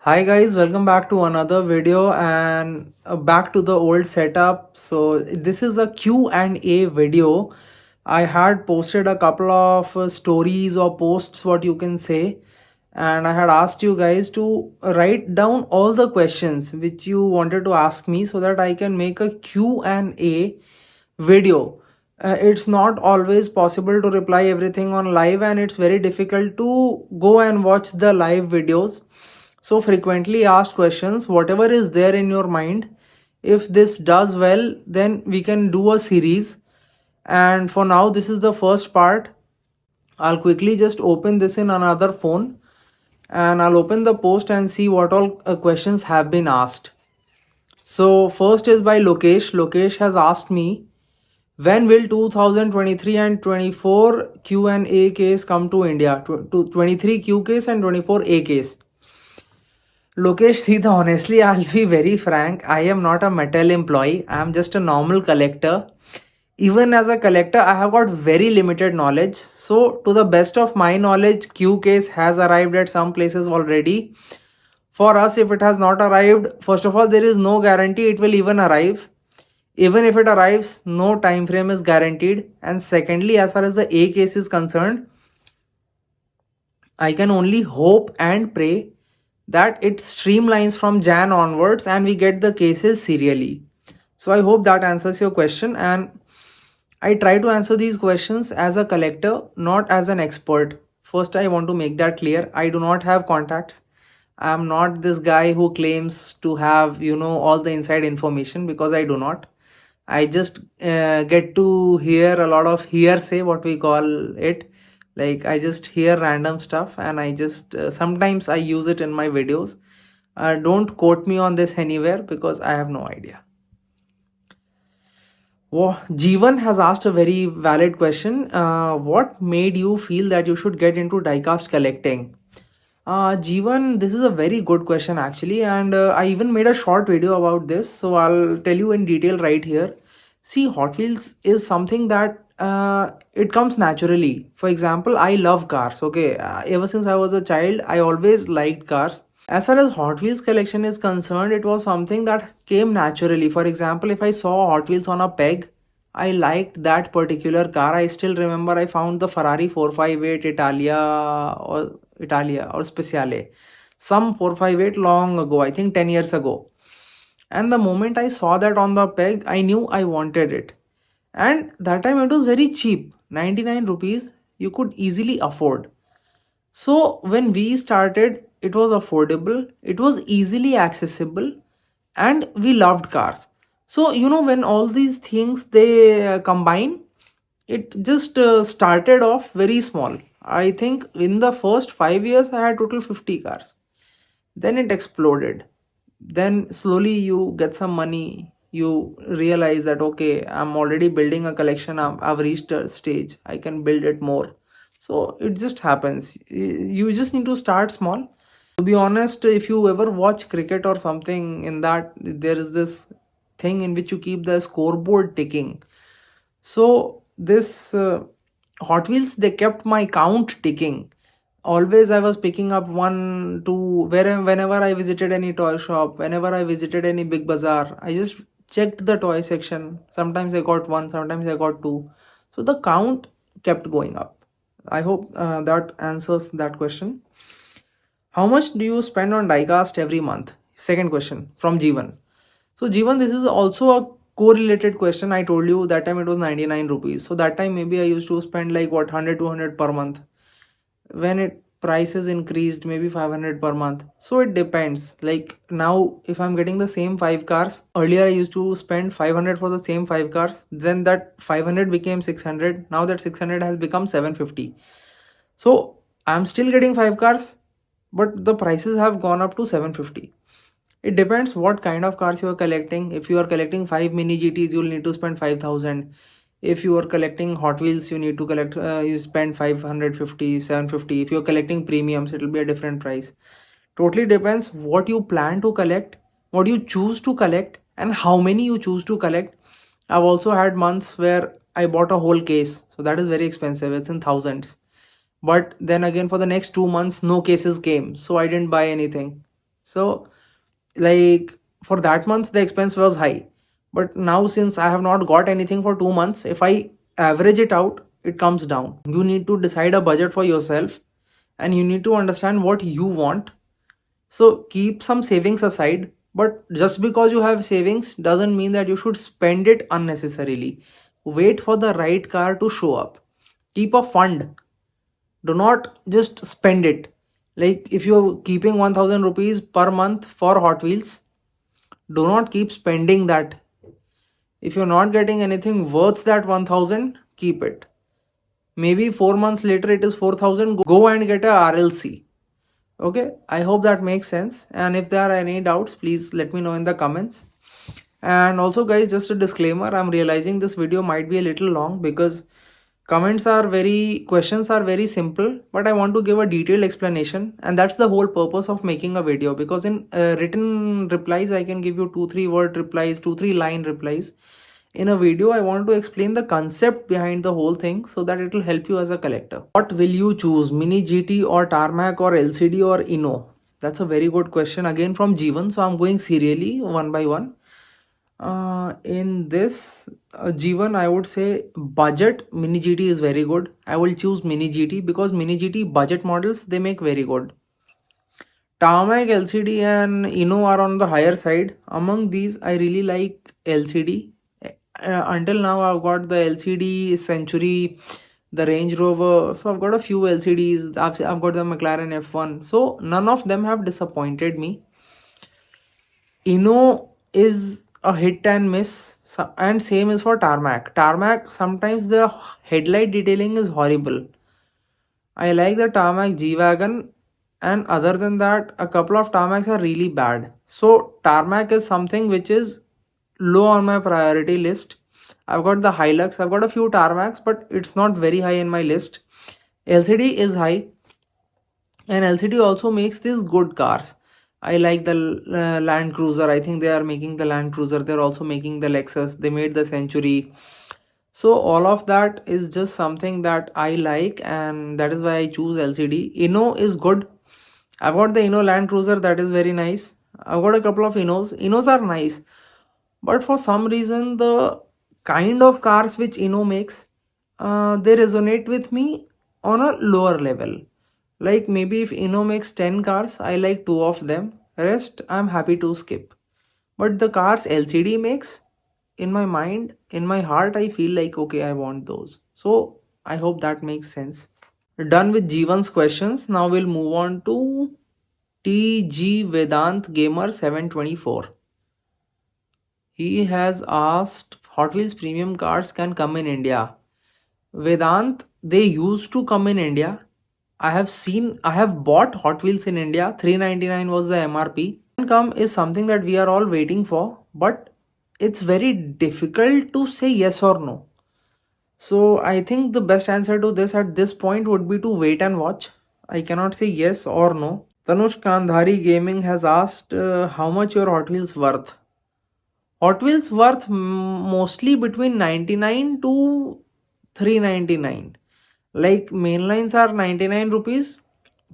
Hi guys, welcome back to another video and back to the old setup. So this is a Q&A video. I had posted a couple of stories or posts, what you can say, and I had asked you guys to write down all the questions which you wanted to ask me so that I can make a Q&A video. It's not always possible to reply everything on live, and it's very difficult to go and watch the live videos. So frequently asked questions, whatever is there in your mind, if this does well, then we can do a series. And for now, this is the first part. I'll quickly just open this in another phone, and I'll open the post and see what all questions have been asked. So first is by Lokesh. Lokesh has asked me, when will 2023 and 24 Q&A case come to India? 23 Q case and 24 A case. Lokesh, see, honestly, I'll be very frank. I am not a metal employee. I am just a normal collector. Even as a collector, I have got very limited knowledge. So, to the best of my knowledge, Q case has arrived at some places already. For us, if it has not arrived, first of all, there is no guarantee it will even arrive. Even if it arrives, no time frame is guaranteed. And secondly, as far as the A case is concerned, I can only hope and pray that it streamlines from Jan onwards and we get the cases serially. So I hope that answers your question, and I try to answer these questions as a collector, not as an expert. First, I want to make that clear. I do not have contacts. I'm not this guy who claims to have, all the inside information, because I do not. I just get to hear a lot of hearsay, what we call it. Like, I just hear random stuff, and I just sometimes I use it in my videos. Don't quote me on this anywhere, because I have no idea. Jeevan has asked a very valid question. What made you feel that you should get into diecast collecting? Jeevan, this is a very good question actually, and I even made a short video about this, so I'll tell you in detail right here. See, Hot Wheels is something that it comes naturally. For example, I love cars. Okay, ever since I was a child, I always liked cars. As far as Hot Wheels collection is concerned, it was something that came naturally. For example, if I saw Hot Wheels on a peg, I liked that particular car. I still remember I found the Ferrari 458 Italia or Speciale, some 458 long ago, I think 10 years ago. And the moment I saw that on the peg, I knew I wanted it. And that time it was very cheap, 99 rupees, you could easily afford. So when we started, it was affordable, it was easily accessible, and we loved cars. So when all these things they combine, it just started off very small. I think in the first 5 years I had total 50 cars. Then it exploded. Then slowly you get some money, you realize that okay, I'm already building a collection, I've reached a stage, I can build it more. So it just happens. You just need to start small. To be honest, if you ever watch cricket or something, in that there is this thing in which you keep the scoreboard ticking. So this Hot Wheels, they kept my count ticking. Always I was picking up one, two, whenever I visited any toy shop, whenever I visited any big bazaar, I just checked the toy section. Sometimes I got one, sometimes I got two. So the count kept going up. I hope that answers that question. How much do you spend on diecast every month? Second question from Jeevan. So Jeevan, this is also a correlated question. I told you that time it was 99 rupees. So that time maybe I used to spend like what, 100 200 per month. When it prices increased, maybe 500 per month. So it depends. Like now, if I'm getting the same 5 cars, earlier I used to spend 500 for the same 5 cars. Then that 500 became 600. Now that 600 has become 750. So I'm still getting 5 cars, but the prices have gone up to 750. It depends what kind of cars you are collecting. If you are collecting 5 mini GTs, you'll need to spend 5,000. If you are collecting Hot Wheels, you need to collect, you spend 550, 750. If you're collecting premiums, it'll be a different price. Totally depends what you plan to collect, what you choose to collect, and how many you choose to collect. I've also had months where I bought a whole case. So that is very expensive. It's in thousands. But then again, for the next 2 months, no cases came. So I didn't buy anything. So like for that month the expense was high, but now since I have not got anything for 2 months, if I average it out, it comes down. You need to decide a budget for yourself, and you need to understand what you want. So keep some savings aside, but just because you have savings doesn't mean that you should spend it unnecessarily. Wait for the right car to show up. Keep a fund. Do not just spend it. Like if you're keeping 1000 rupees per month for Hot Wheels, do not keep spending that. If you're not getting anything worth that 1000, keep it. Maybe 4 months later it is 4000, go and get a RLC. Okay, I hope that makes sense, and if there are any doubts, please let me know in the comments. And also guys, just a disclaimer, I'm realizing this video might be a little long because questions are very simple, but I want to give a detailed explanation, and that's the whole purpose of making a video. Because in written replies I can give you 2-3 word replies, 2-3 line replies. In a video I want to explain the concept behind the whole thing so that it will help you as a collector. What will you choose, mini GT or tarmac or LCD or Inno? That's a very good question again from Jeevan, so I'm going serially one by one. In this Jeevan, I would say budget mini GT is very good. I will choose mini GT because mini GT budget models, they make very good. Tarmac, LCD and Inno are on the higher side. Among these, I really like LCD. Until now, I've got the LCD Century, the Range Rover. So I've got a few LCDs. I've got the McLaren F1. So none of them have disappointed me. Inno is a hit and miss, and same is for Tarmac. Tarmac, sometimes the headlight detailing is horrible. I like the Tarmac G-Wagon, and other than that, a couple of Tarmacs are really bad. So Tarmac is something which is low on my priority list. I've got the Hilux, I've got a few Tarmacs, but it's not very high in my list. LCD is high, and LCD also makes these good cars. I like the Land Cruiser. I think they are making the Land Cruiser. They're also making the Lexus. They made the Century. So all of that is just something that I like, and that is why I choose LCD. Inno is good. I've got the Inno Land Cruiser, that is very nice. I've got a couple of Innos. Innos are nice, but for some reason the kind of cars which Inno makes, they resonate with me on a lower level. Like maybe if Inno makes 10 cars, I like 2 of them. Rest I'm happy to skip. But the cars LCD makes, in my mind, in my heart, I feel like okay, I want those. So I hope that makes sense. Done with Jeevan's questions. Now we'll move on to TG Vedant Gamer 724. He has asked, Hot Wheels premium cars can come in India. Vedant, they used to come in India. I have bought Hot Wheels in India. 399 was the MRP. Come is something that we are all waiting for, but it's very difficult to say yes or no. So I think the best answer to this at this point would be to wait and watch. I cannot say yes or no. Tanush Kandhari Gaming has asked how much your Hot Wheels worth. Hot Wheels worth mostly between 99 to 399. Like mainlines are 99 rupees,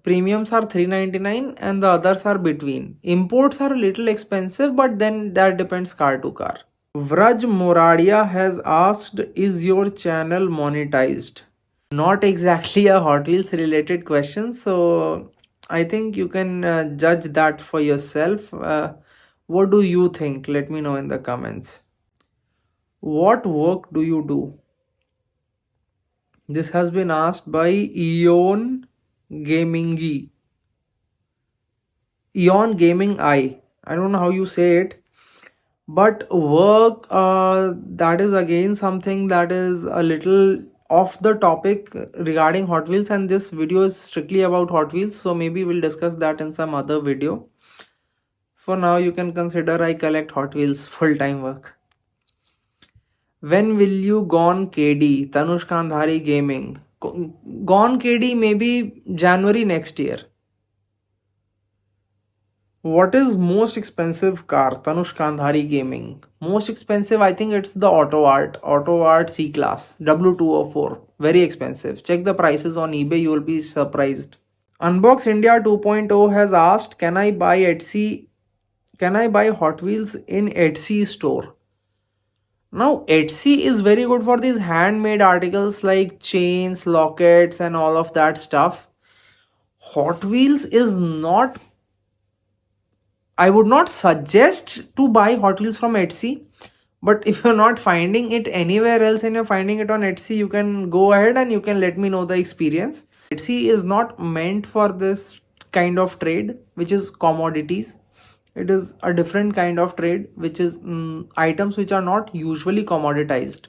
premiums are 399, and the others are between. Imports are a little expensive, but then that depends car to car. Vraj Moradia has asked, is your channel monetized? Not exactly a Hot Wheels related question, so I think you can judge that for yourself. What do you think? Let me know in the comments. What work do you do? This has been asked by Eon Gamingi. Eon Gaming I don't know how you say it. But work, that is again something that is a little off the topic regarding Hot Wheels, and this video is strictly about Hot Wheels, so maybe we'll discuss that in some other video. For now, you can consider I collect Hot Wheels full-time work. When will you gone KD? Tanush Kandhari Gaming. Gone KD maybe January next year. What is most expensive car? Tanush Kandhari Gaming. Most expensive, I think it's the Auto Art C-Class W204. Very expensive. Check the prices on eBay, you will be surprised. Unbox India 2.0 has asked, can I buy Hot Wheels in Etsy store? Now, Etsy is very good for these handmade articles like chains, lockets, and all of that stuff. Hot Wheels is not, I would not suggest to buy Hot Wheels from Etsy. But if you're not finding it anywhere else and you're finding it on Etsy, you can go ahead and you can let me know the experience. Etsy is not meant for this kind of trade, which is commodities. It is a different kind of trade, which is items which are not usually commoditized.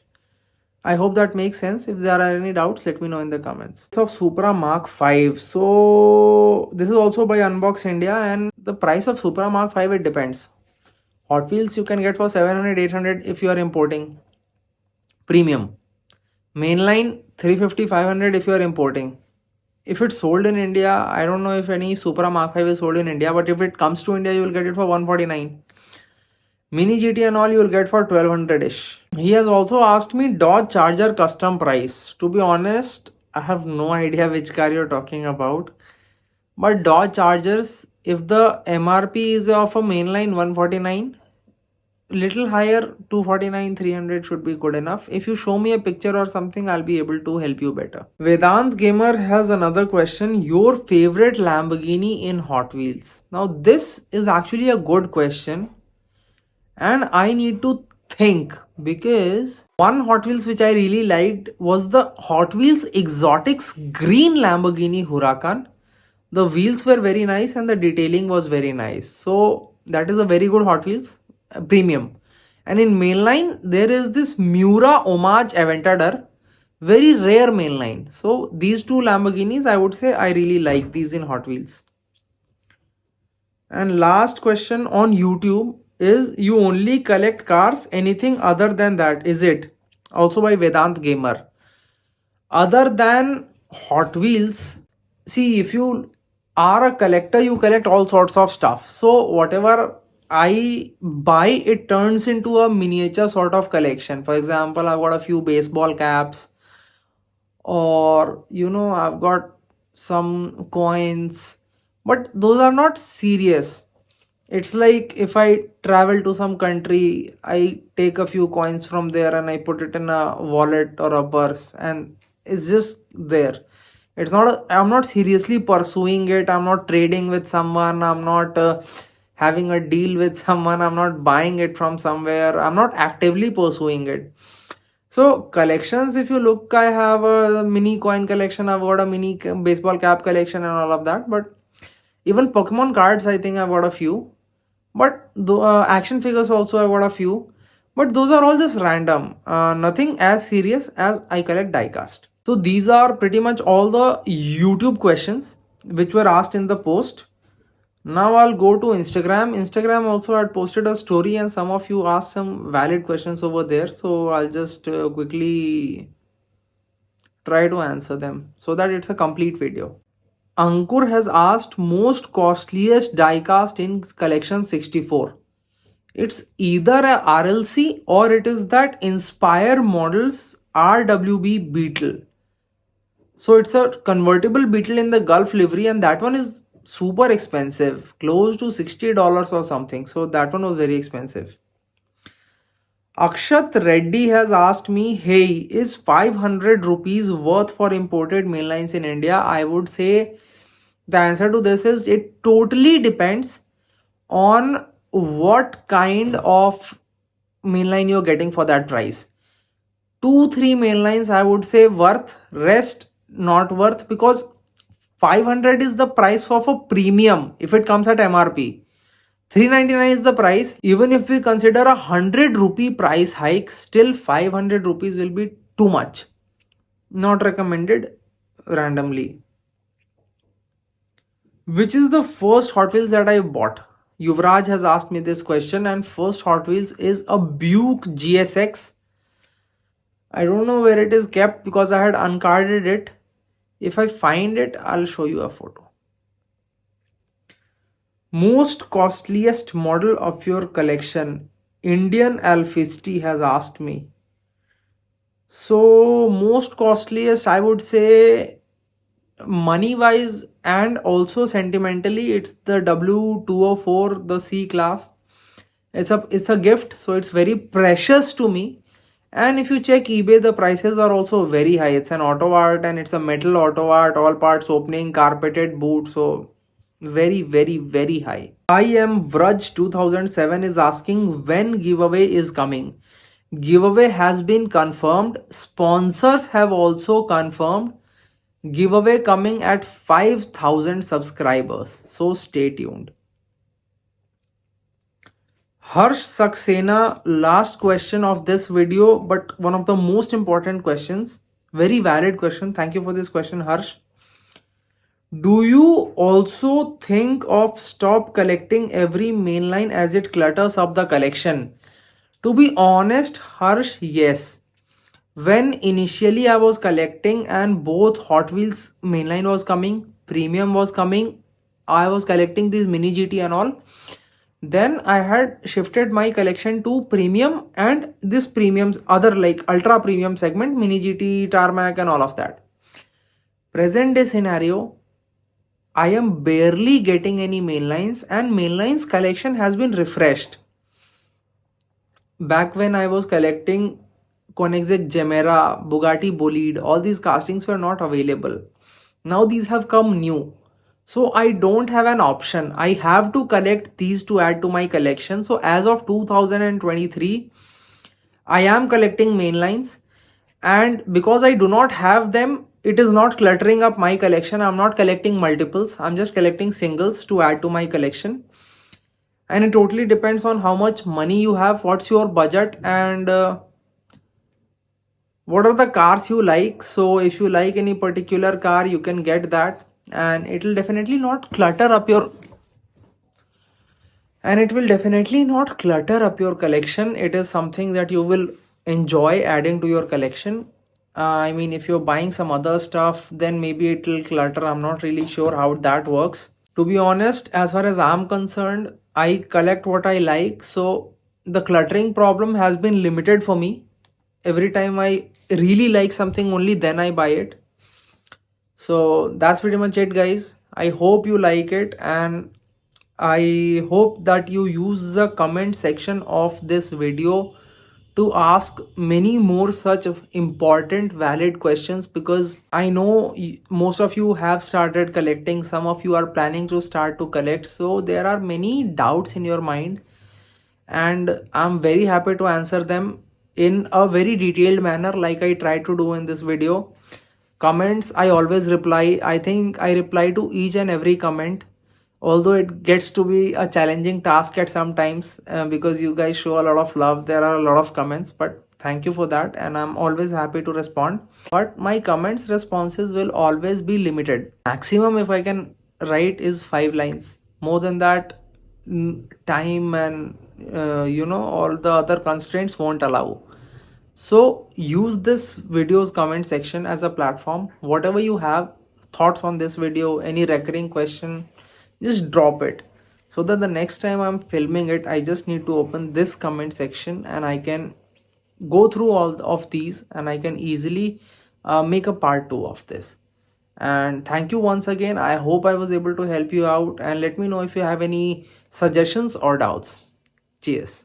I hope that makes sense. If there are any doubts, let me know in the comments. Of Supra Mark 5. So this is also by Unbox India, and the price of Supra Mark 5, it depends. Hot Wheels you can get for 700, 800 if you are importing. Premium. Mainline 350, 500 if you are importing. If it's sold in India, I don't know if any Supra Mark 5 is sold in India, but if it comes to India, you will get it for 149. Mini GT and all you will get for 1200-ish. He has also asked me Dodge Charger custom price. To be honest, I have no idea which car you're talking about. But Dodge Chargers, if the MRP is of a mainline 149, little higher 249, 300 should be good enough. If you show me a picture or something, I'll be able to help you better. Vedant Gamer has another question. Your favorite Lamborghini in Hot Wheels? Now this is actually a good question, and I need to think, because one Hot Wheels which I really liked was the Hot Wheels Exotics green Lamborghini Huracan. The wheels were very nice and the detailing was very nice. So that is a very good Hot Wheels, premium. And in mainline, there is this Mura Homage Aventador, very rare mainline. So these two Lamborghinis, I would say I really like these in Hot Wheels. And last question on YouTube is, you only collect cars, anything other than that, is it? Also by Vedant Gamer. Other than Hot Wheels, see, if you are a collector, you collect all sorts of stuff. So whatever I buy, it turns into a miniature sort of collection. For example, I've got a few baseball caps, or I've got some coins, but those are not serious. It's like if I travel to some country, I take a few coins from there and I put it in a wallet or a purse, and it's just there. It's not I'm not seriously pursuing it. I'm not trading with someone. I'm not having a deal with someone. I'm not buying it from somewhere. I'm not actively pursuing it. So collections, if you look, I have a mini coin collection. I've got a mini baseball cap collection and all of that. But even Pokemon cards, I think I've got a few. But the action figures also, I've got a few. But those are all just random. Nothing as serious as I collect diecast. So these are pretty much all the YouTube questions which were asked in the post. Now I'll go to Instagram. Instagram also had posted a story, and some of you asked some valid questions over there. So I'll just quickly try to answer them so that it's a complete video. Ankur has asked most costliest diecast in collection 64. It's either a RLC or it is that Inspire Models RWB Beetle. So it's a convertible Beetle in the Gulf livery, and that one is super expensive, close to $60 or something. So that one was very expensive. Akshat Reddy has asked me, hey, is 500 rupees worth for imported mainlines in India? I would say the answer to this is, it totally depends on what kind of mainline you're getting for that price. 2-3 mainlines I would say worth, rest not worth, because 500 is the price of a premium if it comes at MRP. 399 is the price. Even if we consider a 100 rupee price hike, still 500 rupees will be too much. Not recommended randomly. Which is the first Hot Wheels that I bought? Yuvraj has asked me this question, and first Hot Wheels is a Buick GSX. I don't know where it is kept because I had uncarded it. If I find it, I'll show you a photo. Most costliest model of your collection, Indian Alphisti has asked me. So most costliest, I would say money wise and also sentimentally, it's the W204, the C class. It's a gift, so it's very precious to me. And if you check eBay, the prices are also very high. It's an auto art and it's a metal auto art, all parts opening, carpeted boot, so very very very high. I am Vraj 2007 is asking when giveaway is coming. Giveaway has been confirmed. Sponsors have also confirmed. Giveaway coming at 5,000 subscribers. So stay tuned. Harsh Saxena, last question of this video, but one of the most important questions. Very valid question. Thank you for this question, Harsh. Do you also think of stop collecting every mainline as it clutters up the collection? To be honest, Harsh, yes. When initially I was collecting and both Hot Wheels mainline was coming, premium was coming, I was collecting these mini GT and all. Then I had shifted my collection to premium and this premiums other like ultra premium segment, mini GT, tarmac and all of that. Present day scenario, I am barely getting any mainlines and mainlines collection has been refreshed. Back when I was collecting Koenigsegg Gemera, Bugatti Bolide, all these castings were not available. Now these have come new. So I don't have an option. I have to collect these to add to my collection. So as of 2023, I am collecting mainlines. And because I do not have them, it is not cluttering up my collection. I'm not collecting multiples. I'm just collecting singles to add to my collection. And it totally depends on how much money you have, what's your budget, and what are the cars you like. So if you like any particular car, you can get that, and it will definitely not clutter up your collection. It is something that you will enjoy adding to your collection. I mean, if you're buying some other stuff, then maybe it will clutter. I'm not really sure how that works. To be honest, as far as I'm concerned, I collect what I like, so the cluttering problem has been limited for me. Every time I really like something, only then I buy it. So that's pretty much it, guys. I hope you like it, and I hope that you use the comment section of this video to ask many more such important valid questions, because I know most of you have started collecting, some of you are planning to start to collect, so there are many doubts in your mind and I'm very happy to answer them in a very detailed manner like I try to do in this video. Comments I always reply. I think I reply to each and every comment, although it gets to be a challenging task at some times because you guys show a lot of love. There are a lot of comments, but thank you for that, and I'm always happy to respond. But my comments responses will always be limited. Maximum if I can write is 5 lines. More than that, time and all the other constraints won't allow. So use this video's comment section as a platform. Whatever you have thoughts on this video, any recurring question, just drop it, so that the next time I'm filming it, I just need to open this comment section and I can go through all of these and I can easily make a part 2 of this. And thank you once again. I hope I was able to help you out, and let me know if you have any suggestions or doubts. Cheers.